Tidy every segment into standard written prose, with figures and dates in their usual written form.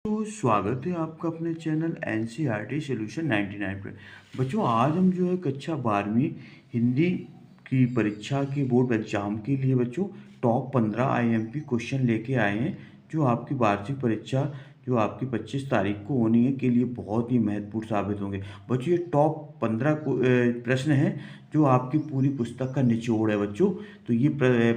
तो स्वागत है आपका अपने चैनल एनसीईआरटी सॉल्यूशन 99 पर। बच्चों आज हम जो है कक्षा 12वीं हिंदी की परीक्षा के बोर्ड एग्जाम के लिए बच्चों टॉप 15 आईएमपी क्वेश्चन लेके आए हैं, जो आपकी वार्षिक परीक्षा जो आपकी 25 तारीख को होनी है के लिए बहुत ही महत्वपूर्ण साबित होंगे। बच्चों ये टॉप 15 प्रश्न हैं जो आपकी पूरी पुस्तक का निचोड़ है बच्चों। तो ये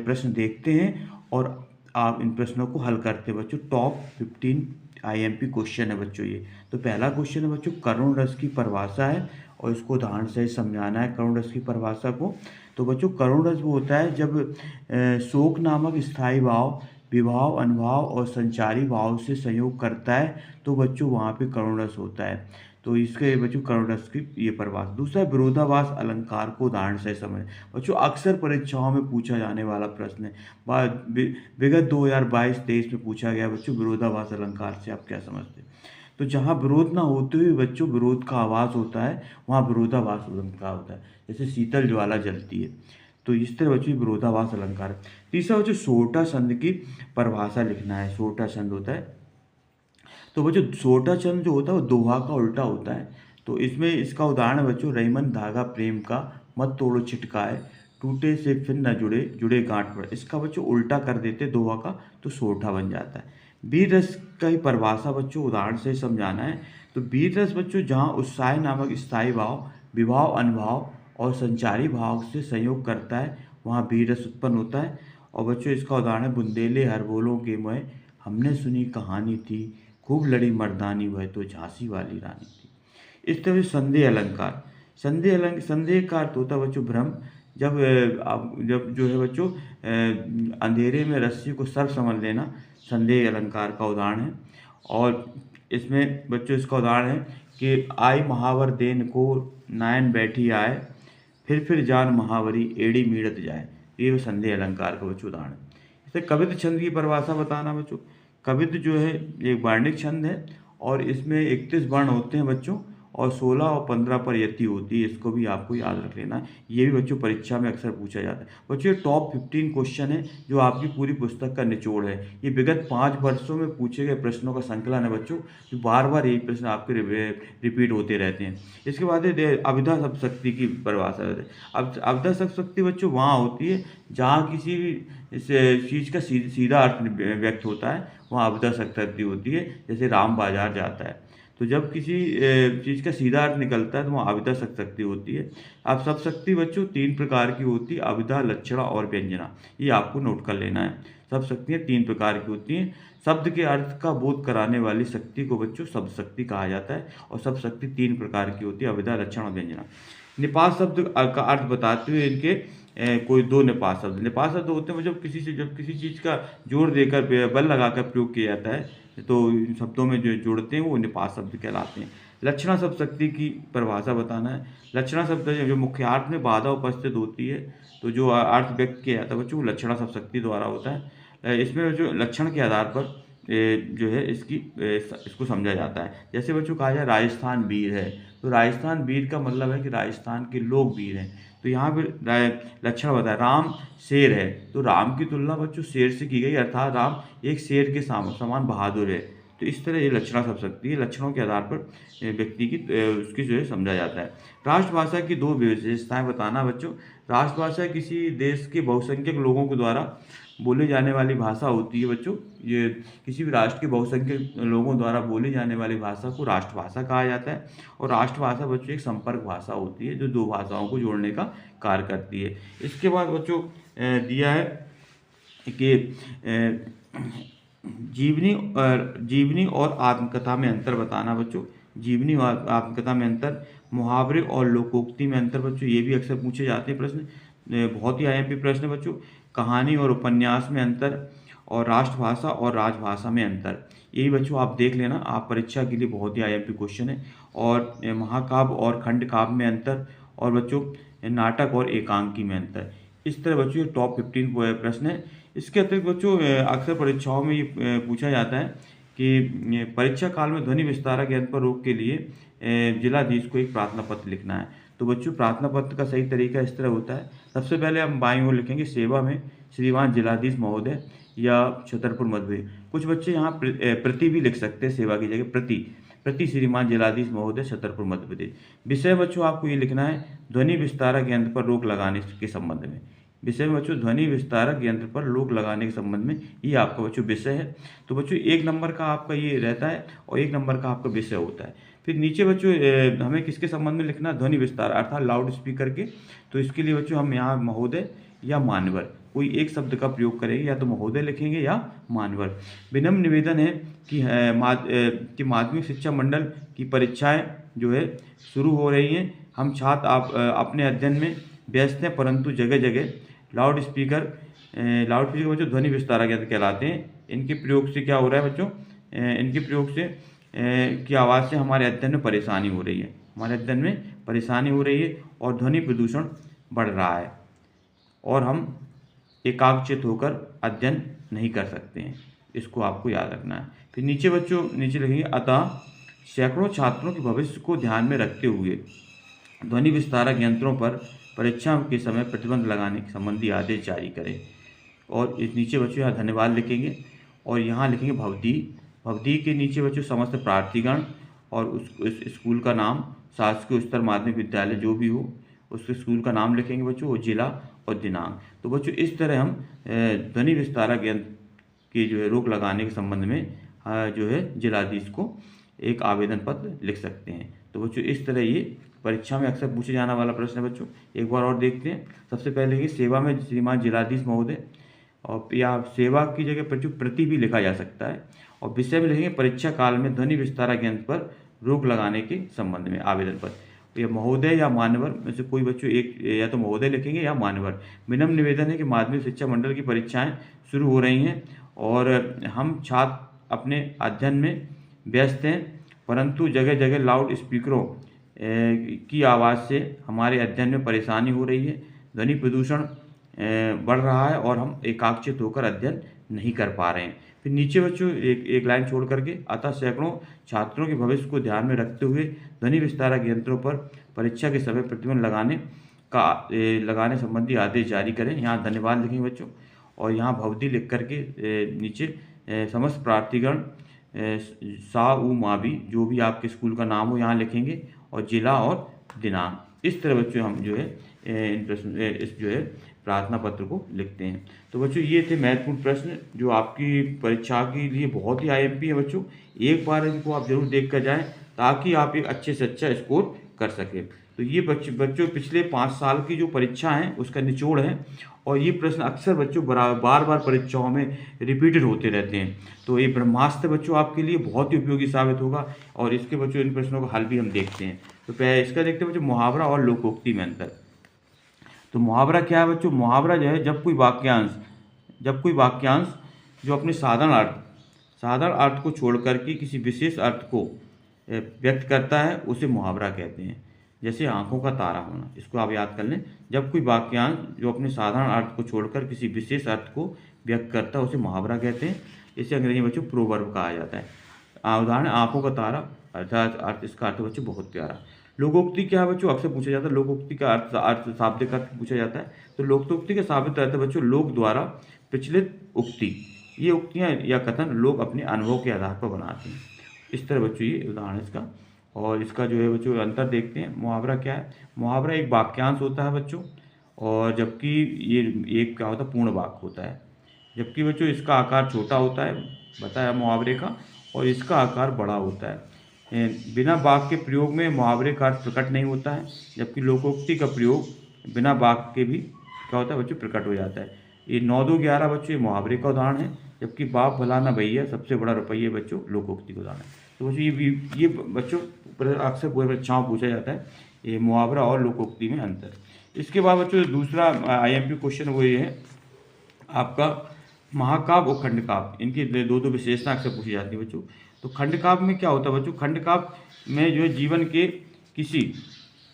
प्रश्न देखते हैं और आप इन प्रश्नों को हल करते हैं बच्चों। टॉप 15 आईएमपी क्वेश्चन है बच्चों ये। तो पहला क्वेश्चन है बच्चों, करुण रस की परिभाषा है और इसको उदाहरण से समझाना है करुण रस की परिभाषा को। तो बच्चों करुण रस वो होता है जब शोक नामक स्थायी भाव विभाव अनुभाव और संचारी भाव से संयोग करता है, तो बच्चों वहाँ पे करुण रस होता है। तो इसके बच्चों करुण रस की ये परिभाषा। दूसरा है विरोधाभास अलंकार को उदाहरण से समझ। बच्चों अक्सर परीक्षाओं में पूछा जाने वाला प्रश्न है। विगत 2022-23 में पूछा गया बच्चों, विरोधाभास अलंकार से आप क्या समझते हैं? तो जहाँ विरोध ना होते हुए बच्चों विरोध का आभास होता है, वहाँ विरोधाभास अलंकार होता है। जैसे शीतल ज्वाला जलती है, तो इस तरह बच्चों विरोधाभास अलंकार है। तीसरा बच्चों सोरठा छंद की परिभाषा लिखना है। सोरठा छंद होता है, तो बच्चों सोरठा छंद जो होता है वो दोहा का उल्टा होता है। तो इसमें इसका उदाहरण है बच्चों, रईमन धागा प्रेम का मत तोड़ो छिटकाए, टूटे से फिर न जुड़े जुड़े गांठ पर। इसका बच्चों उल्टा कर देते दोहा का, तो सोरठा बन जाता है। वीर रस का ही परिभाषा बच्चों उदाहरण से समझाना है। तो वीर रस बच्चों जहाँ उत्साह नामक स्थायी भाव विभाव अनुभाव और संचारी भाव से संयोग करता है, वहाँ वीर रस उत्पन्न होता है। और बच्चों इसका उदाहरण है, बुंदेले हरबोलों के मोह हमने सुनी कहानी थी, खूब लड़ी मर्दानी वह तो झांसी वाली रानी थी। इस तरह से संदेह अलंकार। संदेह का अर्थ होता है बच्चों भ्रम। जब जो है बच्चों अंधेरे में रस्सी को सर्प समझ लेना संदेह अलंकार का उदाहरण है। और इसमें बच्चों इसका उदाहरण है कि आई महावर देन को नायन बैठी आए, फिर जान महावरी एड़ी मीड़त जाए। ये संदेह अलंकार का बच्चों उदाहरण है। इसे कवित्त छंद की परिभाषा बताना बच्चों। कवित्त जो है एक वर्णिक छंद है और इसमें 31 वर्ण होते हैं बच्चों, और 16 और 15 पर यति होती है। इसको भी आपको याद रख लेना है, ये भी बच्चों परीक्षा में अक्सर पूछा जाता है। बच्चों ये टॉप 15 क्वेश्चन है जो आपकी पूरी पुस्तक का निचोड़ है। ये विगत 5 वर्षों में पूछे गए प्रश्नों का संकलन है बच्चों, जो बार बार यही प्रश्न आपके रिपीट होते रहते हैं। इसके बाद है अभिधा शब्द शक्ति की परिभाषा है। अब अभिधा शब्द शक्ति बच्चों वहाँ होती है जहाँ किसी भी इस चीज़ का सीधा अर्थ व्यक्त होता है, वहाँ अभिधा शब्द शक्ति होती है। जैसे राम बाजार जाता है, तो जब किसी चीज़ का सीधा अर्थ निकलता है तो वहाँ अभिधा शब्द शक्ति होती है। अब शब्द शक्ति बच्चों 3 प्रकार की होती है, अभिधा लक्षणा और व्यंजना। ये आपको नोट कर लेना है। शब्द शक्तियाँ 3 प्रकार की होती हैं। शब्द के अर्थ का बोध कराने वाली शक्ति को बच्चों शब्द शक्ति कहा जाता है। और शब्द शक्ति 3 प्रकार की होती है, अभिधा लक्षण और व्यंजना। निपात शब्द का अर्थ बताते हुए इनके कोई 2 निपात शब्द होते हैं जब किसी चीज़ का जोर देकर बल लगाकर प्रयोग किया जाता है, तो इन शब्दों में जो जोड़ते हैं वो निपात शब्द कहलाते हैं। लक्षणा शब्द शक्ति की परिभाषा बताना है। लक्षणा शब्द जो मुख्यार्थ में बाधा उपस्थित होती है, तो जो अर्थ व्यक्त किया जाता है बच्चों वो लक्षणा शब्द शक्ति द्वारा होता है। इसमें जो लक्षण के आधार पर जो है इसको समझा जाता है। जैसे बच्चों कहा जाए राजस्थान वीर है, तो राजस्थान वीर का मतलब है कि राजस्थान के लोग वीर हैं। तो यहाँ पे लक्षण बताया, राम शेर है, तो राम की तुलना बच्चों शेर से की गई, अर्थात राम एक शेर के समान बहादुर है। तो इस तरह ये लक्षणा शब्द शक्ति है। लक्षणों के आधार पर व्यक्ति की उसकी जो है समझा जाता है। राष्ट्रभाषा की 2 विशेषताएं बताना बच्चों। राष्ट्रभाषा किसी देश के बहुसंख्यक लोगों के द्वारा बोली जाने वाली भाषा होती है बच्चों। ये किसी भी राष्ट्र के बहुसंख्यक लोगों द्वारा बोली जाने वाली भाषा को राष्ट्रभाषा कहा जाता है। और राष्ट्रभाषा बच्चों एक संपर्क भाषा होती है जो 2 भाषाओं को जोड़ने का कार्य करती है। इसके बाद बच्चों दिया है कि जीवनी और आत्मकथा में अंतर बताना बच्चों। जीवनी और आत्मकथा में अंतर, मुहावरे और लोकोक्ति में अंतर बच्चों, ये भी अक्सर पूछे जाते हैं प्रश्न, बहुत ही आईएमपी प्रश्न बच्चों। कहानी और उपन्यास में अंतर, और राष्ट्रभाषा और राजभाषा में अंतर, यही बच्चों आप देख लेना, आप परीक्षा के लिए बहुत ही आईएमपी क्वेश्चन है। और महाकाव्य और खंड काव्य में अंतर, और बच्चों नाटक और एकांकी में अंतर। इस तरह बच्चों ये टॉप 15 प्रश्न है। इसके अतिरिक्त बच्चों अक्सर परीक्षाओं में ये पूछा जाता है कि परीक्षा काल में ध्वनि विस्तारक यंत्र पर रोक के लिए जिलाधीश को एक प्रार्थना पत्र लिखना है। तो बच्चों प्रार्थना पत्र का सही तरीका इस तरह होता है। सबसे पहले हम बाईं ओर लिखेंगे, सेवा में श्रीमान जिलाधीश महोदय या छतरपुर मध्य। कुछ बच्चे यहाँ प्रति भी लिख सकते हैं, सेवा की जगह प्रति। प्रति श्रीमान जिलाधीश महोदय छतरपुर मध्य प्रदेश। विषय बच्चों आपको ये लिखना है ध्वनि विस्तारक यंत्र पर रोक लगाने के संबंध में। विषय में बच्चों ध्वनि विस्तारक यंत्र पर रोक लगाने के संबंध में ये आपका बच्चों विषय है। तो बच्चों 1 नंबर का आपका ये रहता है और 1 नंबर का आपका विषय होता है। फिर नीचे बच्चों हमें किसके संबंध में लिखना है, ध्वनि विस्तार अर्थात लाउड स्पीकर के। तो इसके लिए बच्चों हम यहाँ महोदय या मान्यवर कोई एक शब्द का प्रयोग करेंगे, या तो महोदय लिखेंगे या मान्यवर। विनम्र निवेदन है कि माध्यमिक शिक्षा मंडल की परीक्षाएं जो है शुरू हो रही हैं। हम छात्र अपने अध्ययन में व्यस्त हैं, परंतु जगह जगह लाउड स्पीकर बच्चों ध्वनि विस्तारक यंत्र कहलाते हैं। इनके प्रयोग से क्या हो रहा है बच्चों, इनके प्रयोग से की आवाज़ से हमारे अध्ययन में परेशानी हो रही है, और ध्वनि प्रदूषण बढ़ रहा है और हम एकाग्रचित्त होकर अध्ययन नहीं कर सकते हैं। इसको आपको याद रखना है। फिर नीचे बच्चों लिखेंगे अतः सैकड़ों छात्रों के भविष्य को ध्यान में रखते हुए ध्वनि विस्तारक यंत्रों पर परीक्षा के समय प्रतिबंध लगाने के संबंधी आदेश जारी करें। और इस नीचे बच्चों यहाँ धन्यवाद लिखेंगे और यहाँ लिखेंगे भवदी के नीचे बच्चों समस्त प्रार्थीगण और उस स्कूल का नाम, शासकीय उच्चतर माध्यमिक विद्यालय जो भी हो उसके स्कूल का नाम लिखेंगे बच्चों, और जिला और दिनांक। तो बच्चों इस तरह हम ध्वनि विस्तारक यंत्र की जो है रोक लगाने के संबंध में जो है जिलाधीश को एक आवेदन पत्र लिख सकते हैं। तो बच्चों इस तरह ये परीक्षा में अक्सर पूछे जाने वाला प्रश्न है बच्चों। एक बार और देखते हैं। सबसे पहले ये सेवा में श्रीमान जिलाधीश महोदय, और या सेवा की जगह बच्चों प्रति भी लिखा जा सकता है। और विषय में लिखेंगे परीक्षा काल में ध्वनि विस्तारक यंत्र पर रोक लगाने के संबंध में आवेदन पत्र। या महोदय या मान्यवर में से कोई बच्चों एक, या तो महोदय लिखेंगे या मान्यवर। विनम्र निवेदन है कि माध्यमिक शिक्षा मंडल की परीक्षाएं शुरू हो रही हैं और हम छात्र अपने अध्ययन में व्यस्त हैं, परंतु जगह जगह लाउड स्पीकरों की आवाज़ से हमारे अध्ययन में परेशानी हो रही है, ध्वनि प्रदूषण बढ़ रहा है और हम एकाग्रचित्त होकर अध्ययन नहीं कर पा रहे हैं। फिर नीचे बच्चों एक लाइन छोड़ करके अतः सैकड़ों छात्रों के भविष्य को ध्यान में रखते हुए ध्वनि विस्तारक यंत्रों पर परीक्षा के समय प्रतिबंध लगाने संबंधी आदेश जारी करें। यहाँ धन्यवाद लिखेंगे बच्चों, और यहाँ भवदी लिख करके नीचे समस्त प्रार्थीगण सा उ मा भी जो भी आपके स्कूल का नाम हो यहाँ लिखेंगे, और जिला और दिनांक। इस तरह बच्चों हम जो है इस जो है प्रार्थना पत्र को लिखते हैं। तो बच्चों ये थे महत्वपूर्ण प्रश्न जो आपकी परीक्षा के लिए बहुत ही आईएमपी है बच्चों। एक बार इनको आप जरूर देख कर जाएँ ताकि आप एक अच्छे से अच्छा स्कोर कर सकें। तो ये बच्चों पिछले 5 साल की जो परीक्षा हैं उसका निचोड़ है, और ये प्रश्न अक्सर बच्चों बार बार परीक्षाओं में रिपीटेड होते रहते हैं। तो ये ब्रह्मास्त्र बच्चों आपके लिए बहुत ही उपयोगी साबित होगा, और इसके बच्चों इन प्रश्नों का हल भी हम देखते हैं। तो पहले इसका देखते हैं बच्चों मुहावरा और लोकोक्ति में अंतर। तो मुहावरा क्या है बच्चों, मुहावरा जो है जब कोई वाक्यांश जो अपने साधारण अर्थ को छोड़ करके किसी विशेष अर्थ को व्यक्त करता है उसे मुहावरा कहते हैं। जैसे आंखों का तारा होना, इसको आप याद कर लें। जब कोई वाक्यांश जो अपने साधारण अर्थ को छोड़कर किसी विशेष अर्थ को व्यक्त करता है उसे मुहावरा कहते हैं। इसे अंग्रेजी में बच्चों प्रोवर्ब कहा जाता है। उदाहरण आंखों का तारा अर्थात इसका अर्थ बच्चों बहुत प्यारा। लोकोक्ति क्या है बच्चों, अक्सर पूछा जाता है। लोकोक्ति का अर्थ शाब्दिक अर्थ पूछा जाता है। तो लोकोक्ति का शाब्दिक अर्थ है बच्चों लोक द्वारा प्रचलित उक्ति। ये उक्तियाँ या कथन लोग अपने अनुभव के आधार पर बनाते हैं। इस तरह बच्चों ये उदाहरण इसका, और इसका जो है बच्चों अंतर देखते हैं। मुहावरा क्या है, मुहावरा एक वाक्यांश होता है बच्चों, और जबकि ये एक क्या होता है पूर्ण वाक्य होता है। जबकि बच्चों इसका आकार छोटा होता है बताया मुहावरे का, और इसका आकार बड़ा होता है। बिना वाक्य के प्रयोग में मुहावरे का अर्थ प्रकट नहीं होता है, जबकि लोकोक्ति का प्रयोग बिना वाक्य के भी क्या होता है बच्चों प्रकट हो जाता है। ये 9 2 11 बच्चों ये मुहावरे का उदाहरण है, जबकि बाप भला ना भैया सबसे बड़ा रुपया बच्चों लोकोक्ति का उदाहरण है। तो बच्चों ये बच्चों अक्सर परीक्षाओं पूछा जाता है, ये मुहावरा और लोकोक्ति में अंतर। इसके बाद बच्चों दूसरा आईएमपी क्वेश्चन वो ये है आपका महाकाव्य और खंडकाव्य, इनकी दो विशेषता अक्सर पूछी जाती है बच्चों। तो खंडकाव्य में क्या होता है बच्चों, खंडकाव्य में जो है जीवन के किसी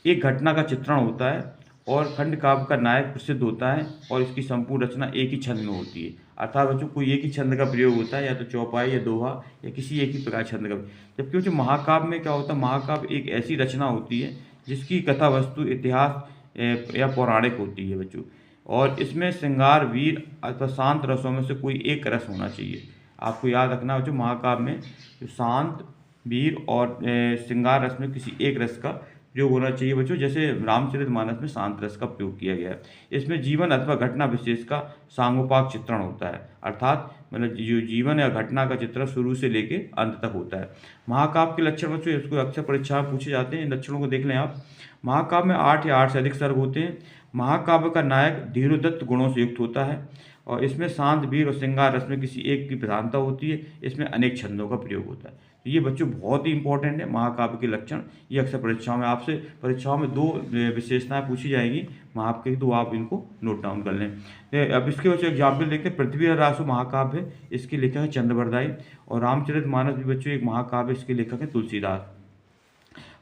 एक घटना का चित्रण होता है, और खंडकाव्य का नायक प्रसिद्ध होता है, और इसकी संपूर्ण रचना एक ही छंद में होती है। अर्थात बच्चों कोई एक ही छंद का प्रयोग होता है, या तो चौपाई या दोहा या किसी एक ही प्रकार छंद का। जबकि बच्चों महाकाव्य में क्या होता है, महाकाव्य एक ऐसी रचना होती है जिसकी कथा वस्तु इतिहास या पौराणिक होती है बच्चों, और इसमें श्रृंगार वीर अथवा शांत रसों में से कोई एक रस होना चाहिए। आपको याद रखना बच्चों, महाकाव्य में जो शांत, वीर और श्रृंगार रस में किसी एक रस का प्रयोग होना चाहिए बच्चों। जैसे रामचरितमानस में शांत रस का प्रयोग किया गया है। इसमें जीवन अथवा घटना विशेष का सांगोपांग चित्रण होता है, अर्थात मतलब जो जीवन या घटना का चित्रण शुरू से लेके अंत तक होता है। महाकाव्य के लक्षण बच्चों, इसको अक्सर परीक्षा में पूछे जाते हैं, इन लक्षणों को देख लें आप। महाकाव्य में 8 या 8 से अधिक सर्ग होते हैं। महाकाव्य का नायक धीरोदत्त गुणों से युक्त होता है और इसमें शांत, वीर और श्रृंगार रस में किसी एक की प्रधानता होती है। इसमें अनेक छंदों का प्रयोग होता है। तो ये बच्चों बहुत ही इंपॉर्टेंट है महाकाव्य के लक्षण। ये अक्सर परीक्षाओं में आपसे परीक्षाओं में 2 विशेषताएं पूछी जाएगी महाकाव्य की, तो आप इनको नोट डाउन कर लें। अब इसके बच्चों एग्जाम्पल देखते हैं। पृथ्वी रासो महाकाव्य है, इसके लेखक है चंद्रबरदाई। और रामचरितमानस भी बच्चों एक महाकाव्य, इसके लेखक है तुलसीदास।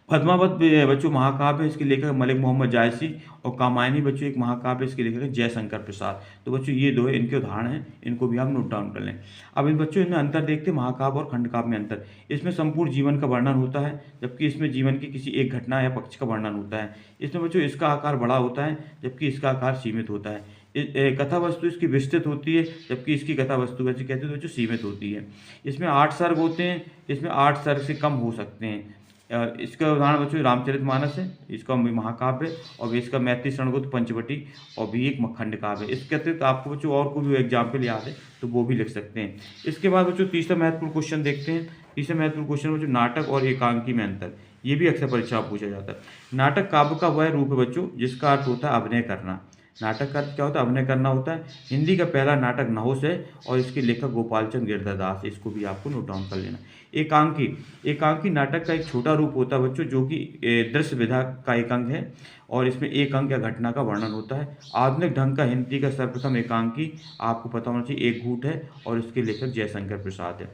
पद्मावत बच्चों महाकाव्य है, इसके लेखक है मलिक मोहम्मद जायसी। और कामायनी बच्चों एक महाकाव्य, इसके लेखक है जयशंकर प्रसाद। तो बच्चों ये 2 है, इनके उदाहरण हैं, इनको भी आप नोट डाउन कर लें। अब इन बच्चों इनमें अंतर देखते हैं, महाकाव्य और खंडकाव्य में अंतर। इसमें संपूर्ण जीवन का वर्णन होता है, जबकि इसमें जीवन की किसी एक घटना या पक्ष का वर्णन होता है। इसमें बच्चों इसका आकार बड़ा होता है, जबकि इसका आकार सीमित होता है। कथा वस्तु इसकी विस्तृत होती है, जबकि इसकी कथा वस्तु वैसे कहते हैं बच्चों सीमित होती है। इसमें 8 सर्ग होते हैं, इसमें 8 सर्ग से कम हो सकते हैं। इसका उदाहरण बच्चों रामचरितमानस है, इसका महाकाव्य है, और इसका मैत्री शरणगुप्त पंचवटी और भी एक खंडकाव्य है। इसके अतिरिक्त आपको बच्चों और कोई भी एग्जाम्पल याद है तो वो भी लिख सकते हैं। इसके बाद बच्चों तीसरा महत्वपूर्ण क्वेश्चन देखते हैं। तीसरा महत्वपूर्ण क्वेश्चन बच्चों नाटक और एकांकी में अंतर। ये भी अक्सर परीक्षा में पूछा जाता है। नाटक काव्य का वह रूप है बच्चों जिसका अर्थ होता है अभिनय करना। नाटक का अर्थ क्या होता है? अभिनय करना होता है। हिंदी का पहला नाटक नहुस है और इसके लेखक गोपालचंद गिरधरदास है। इसको भी आपको नोट डाउन कर लेना। एकांकी, एकांकी नाटक का एक छोटा रूप होता है बच्चों, जो कि दृश्य विधा का एक अंग है और इसमें एक अंग या घटना का वर्णन होता है। आधुनिक ढंग का हिंदी का सर्वप्रथम एकांकी आपको पता होना चाहिए एक घूट है और इसके लेखक जयशंकर प्रसाद है।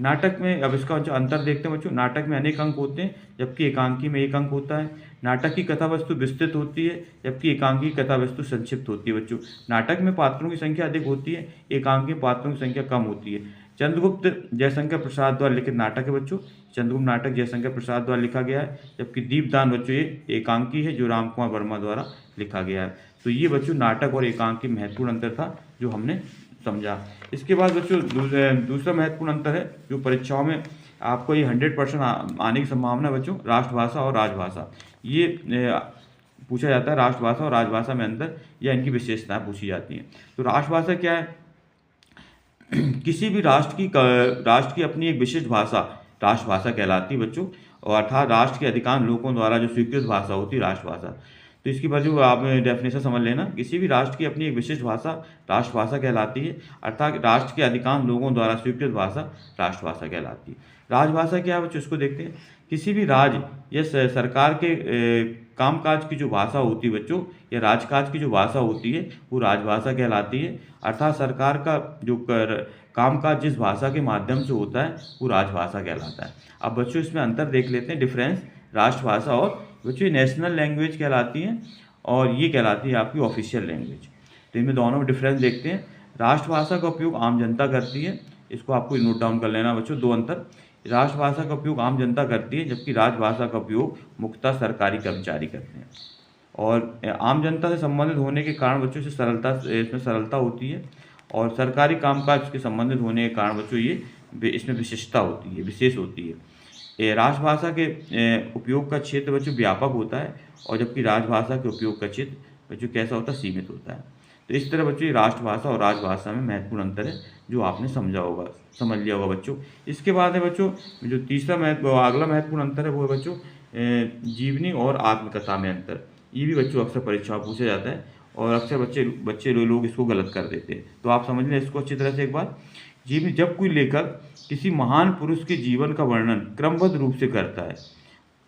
नाटक में अब इसका जो अंतर देखते हैं बच्चों, नाटक में अनेक अंक होते हैं जबकि एकांकी में एक अंक होता है। नाटक की कथा वस्तु विस्तृत होती है जबकि एकांकी कथा वस्तु संक्षिप्त होती है बच्चों। नाटक में पात्रों की संख्या अधिक होती है, एकांकी में पात्रों की संख्या कम होती है। चंद्रगुप्त जयशंकर प्रसाद द्वारा लिखित नाटक है बच्चों, चंद्रगुप्त नाटक जयशंकर प्रसाद द्वारा लिखा गया है, जबकि दीपदान बच्चों ये एकांकी है जो राम कुमार वर्मा द्वारा लिखा गया है। तो ये बच्चों नाटक और एकांकी महत्वपूर्ण अंतर था जो हमने समझा। इसके बाद बच्चों दूसरा महत्वपूर्ण अंतर है जो परीक्षाओं में आपको ये 100% आने की संभावना है बच्चों, राष्ट्रभाषा और राजभाषा। ये पूछा जाता है राष्ट्रभाषा और राजभाषा में अंतर या इनकी विशेषताएं पूछी जाती हैं। तो राष्ट्रभाषा क्या है? किसी भी राष्ट्र की अपनी एक विशिष्ट भाषा राष्ट्रभाषा कहलाती है बच्चों, और अर्थात राष्ट्र के अधिकांश लोगों द्वारा जो स्वीकृत भाषा होती है राष्ट्रभाषा। तो इसकी वजह आप डेफिनेशन समझ लेना, किसी भी राष्ट्र की अपनी एक विशिष्ट भाषा राष्ट्रभाषा कहलाती है, अर्थात राष्ट्र के अधिकांश लोगों द्वारा स्वीकृत भाषा राष्ट्रभाषा कहलाती है। राजभाषा क्या है बच्चों, इसको देखते हैं। किसी भी राज्य या सरकार के कामकाज की जो भाषा होती है बच्चों, या राजकाज की जो भाषा होती है वो राजभाषा कहलाती है, अर्थात सरकार का जो कामकाज जिस भाषा के माध्यम से होता है वो राजभाषा कहलाता है। अब बच्चों इसमें अंतर देख लेते हैं, डिफरेंस राष्ट्रभाषा और बच्चों ये नेशनल लैंग्वेज कहलाती हैं और ये कहलाती है आपकी ऑफिशियल लैंग्वेज। तो इनमें दोनों में डिफरेंस देखते हैं। राष्ट्रभाषा का उपयोग आम जनता करती है, इसको आपको नोट डाउन कर लेना बच्चों, 2 अंतर। राष्ट्रभाषा का उपयोग आम जनता करती है जबकि राजभाषा का उपयोग मुख्यतः सरकारी कर्मचारी करते हैं। और आम जनता से संबंधित होने के कारण बच्चों से इसमें सरलता होती है, और सरकारी कामकाज के संबंधित होने के कारण बच्चों ये इसमें विशिष्टता होती है, विशेष होती है। राष्ट्रभाषा के उपयोग का क्षेत्र बच्चों व्यापक होता है और जबकि राजभाषा के उपयोग का क्षेत्र बच्चों कैसा होता है? सीमित होता है। तो इस तरह बच्चों ये राष्ट्रभाषा और राजभाषा में महत्वपूर्ण अंतर है जो आपने समझ लिया होगा बच्चों। इसके बाद है बच्चों जो अगला महत्वपूर्ण अंतर है वो है बच्चों जीवनी और आत्मकथा में अंतर। ये भी बच्चों अक्सर परीक्षा में पूछा जाता है और अक्सर बच्चे लोग इसको गलत कर देते हैं। तो आप समझ लें इसको अच्छी तरह से एक बार। जीवनी, जब कोई लेखक किसी महान पुरुष के जीवन का वर्णन क्रमबद्ध रूप से करता है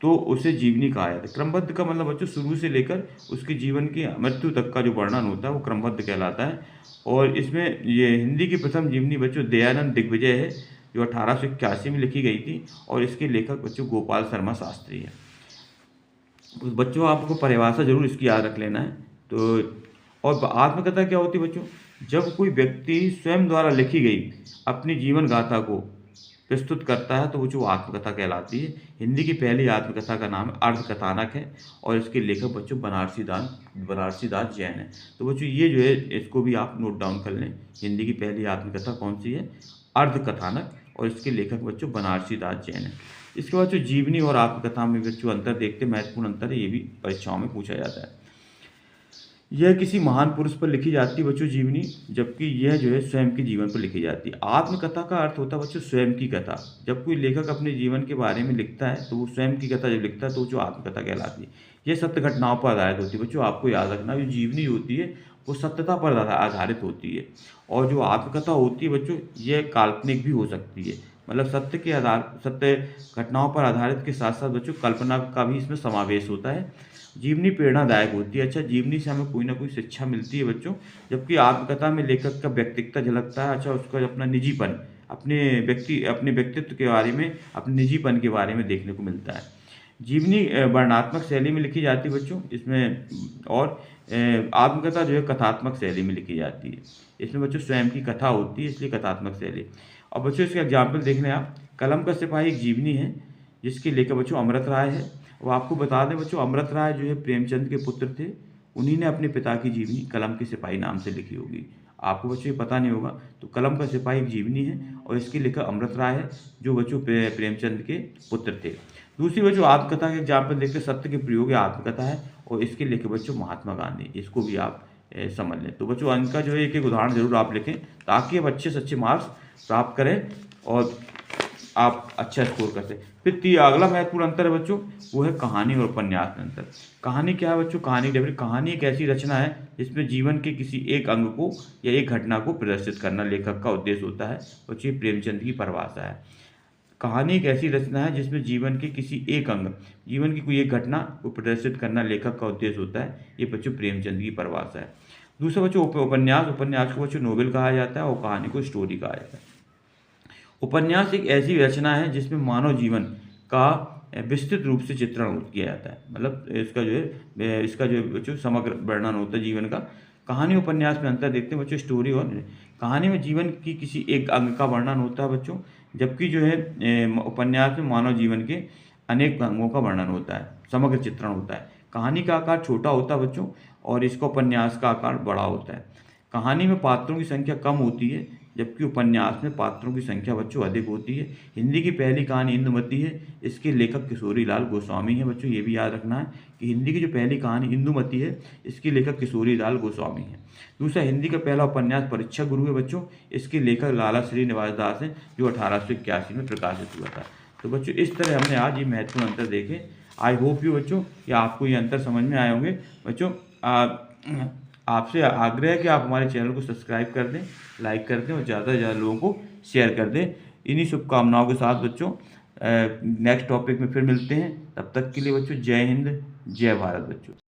तो उसे जीवनी कहा जाता है। क्रमबद्ध का मतलब बच्चों शुरू से लेकर उसके जीवन की मृत्यु तक का जो वर्णन होता है वो क्रमबद्ध कहलाता है। और इसमें ये हिंदी की प्रथम जीवनी बच्चों दयानंद दिग्विजय है जो 1881 में लिखी गई थी और इसके लेखक बच्चों गोपाल शर्मा शास्त्री है। तो बच्चों आपको परिभाषा जरूर इसकी याद रख लेना है। तो और आत्मकथा क्या होती है बच्चों? जब कोई व्यक्ति स्वयं द्वारा लिखी गई अपनी जीवन गाथा को प्रस्तुत करता है तो वो आत्मकथा कहलाती है। हिंदी की पहली आत्मकथा का नाम अर्धकथानक है और इसके लेखक बच्चों बनारसी दास जैन है। तो बच्चों ये जो है इसको भी आप नोट डाउन कर लें, हिंदी की पहली आत्मकथा कौन सी है? अर्धकथानक और इसके लेखक बच्चों बनारसी दास जैन है। इसके बाद जो जीवनी और आत्मकथा में बच्चों अंतर देखते हैं, महत्वपूर्ण अंतर है, ये भी परीक्षाओं में पूछा जाता है। यह किसी महान पुरुष पर लिखी जाती है बच्चों जीवनी, जबकि यह जो है स्वयं के जीवन पर लिखी जाती है। आत्मकथा का अर्थ होता है बच्चों स्वयं की कथा। जब कोई लेखक अपने जीवन के बारे में लिखता है तो वो स्वयं की कथा जब लिखता है तो वो जो आत्मकथा कहलाती है। यह सत्य घटनाओं पर आधारित होती है बच्चों, आपको याद रखना जो जीवनी होती है वो सत्यता पर आधारित होती है, और जो आत्मकथा होती है बच्चों यह काल्पनिक भी हो सकती है। मतलब सत्य घटनाओं पर आधारित के साथ साथ बच्चों कल्पना का भी इसमें समावेश होता है। जीवनी प्रेरणादायक होती है। अच्छा, जीवनी से हमें कोई ना कोई शिक्षा मिलती है बच्चों, जबकि आत्मकथा में लेखक का व्यक्तित्व झलकता है। अच्छा, उसका अपना निजीपन, अपने व्यक्तित्व के बारे में, अपने निजीपन के बारे में देखने को मिलता है। जीवनी वर्णनात्मक शैली में लिखी जाती है बच्चों इसमें, और आत्मकथा जो है कथात्मक शैली में लिखी जाती है। इसमें बच्चों स्वयं की कथा होती है, इसलिए कथात्मक शैली। और बच्चों इसके एग्जाम्पल देखने आप, कलम का सिपाही एक जीवनी है जिसके लेखक बच्चों अमृत राय है। और आपको बता दें बच्चों, अमृत राय जो है प्रेमचंद के पुत्र थे। उन्हीं ने अपने पिता की जीवनी कलम के सिपाही नाम से लिखी होगी। आपको बच्चों ये पता नहीं होगा, तो कलम का सिपाही एक जीवनी है और इसके लेखक अमृत राय है, जो बच्चों प्रेमचंद के पुत्र थे। दूसरी बच्चों आत्मकथा के एग्जाम्पल देखते, सत्य के प्रयोग है आत्मकथा है, और इसके लेखक बच्चों महात्मा गांधी। इसको भी आप समझ लें। तो बच्चों इनका जो है एक एक उदाहरण जरूर आप लिखें, ताकि आप अच्छे से अच्छे मार्क्स प्राप्त करें और आप अच्छा स्कोर करते हैं। फिर अगला महत्वपूर्ण अंतर है बच्चों, वो है कहानी और उपन्यास में अंतर। कहानी क्या है बच्चों? कहानी एक ऐसी रचना है जिसमें जीवन के किसी एक अंग को या एक घटना को प्रदर्शित करना लेखक का उद्देश्य होता है। बच्चों, ये प्रेमचंद की परिभाषा है। कहानी एक ऐसी रचना है जिसमें जीवन के किसी एक अंग, जीवन की कोई एक घटना को प्रदर्शित करना लेखक का उद्देश्य होता है। ये बच्चों प्रेमचंद की परिभाषा है। दूसरा बच्चों उपन्यास को बच्चों नोवेल कहा जाता है और कहानी को स्टोरी कहा जाता है। उपन्यास एक ऐसी रचना है जिसमें मानव जीवन का विस्तृत रूप से चित्रण किया जाता है। मतलब इसका जो है बच्चों समग्र वर्णन होता है जीवन का। कहानी उपन्यास में अंतर देखते हैं बच्चों, स्टोरी और कहानी में जीवन की किसी एक अंग का वर्णन होता है बच्चों, जबकि जो है उपन्यास में मानव जीवन के अनेक अंगों का वर्णन होता है, समग्र चित्रण होता है। कहानी का आकार छोटा होता है बच्चों, और इसका उपन्यास का आकार बड़ा होता है। कहानी में पात्रों की संख्या कम होती है, जबकि उपन्यास में पात्रों की संख्या बच्चों अधिक होती है। हिंदी की पहली कहानी इंदुमती है, इसके लेखक किशोरी लाल गोस्वामी हैं। बच्चों, ये भी याद रखना है कि हिंदी की जो पहली कहानी इंदुमती है, इसके लेखक किशोरी लाल गोस्वामी हैं। दूसरा, हिंदी का पहला उपन्यास परीक्षा गुरु है बच्चों, इसके लेखक लाला श्रीनिवास दास हैं, जो 1881 में प्रकाशित हुआ था। तो बच्चों, इस तरह हमने आज ये महत्वपूर्ण अंतर देखे। आई होप यू बच्चों कि आपको ये अंतर समझ में आए होंगे। बच्चों, आपसे आग्रह है कि आप हमारे चैनल को सब्सक्राइब कर दें, लाइक कर दें और ज़्यादा से ज़्यादा लोगों को शेयर कर दें। इन्हीं शुभकामनाओं के साथ बच्चों नेक्स्ट टॉपिक में फिर मिलते हैं। तब तक के लिए बच्चों जय हिंद, जय भारत बच्चों।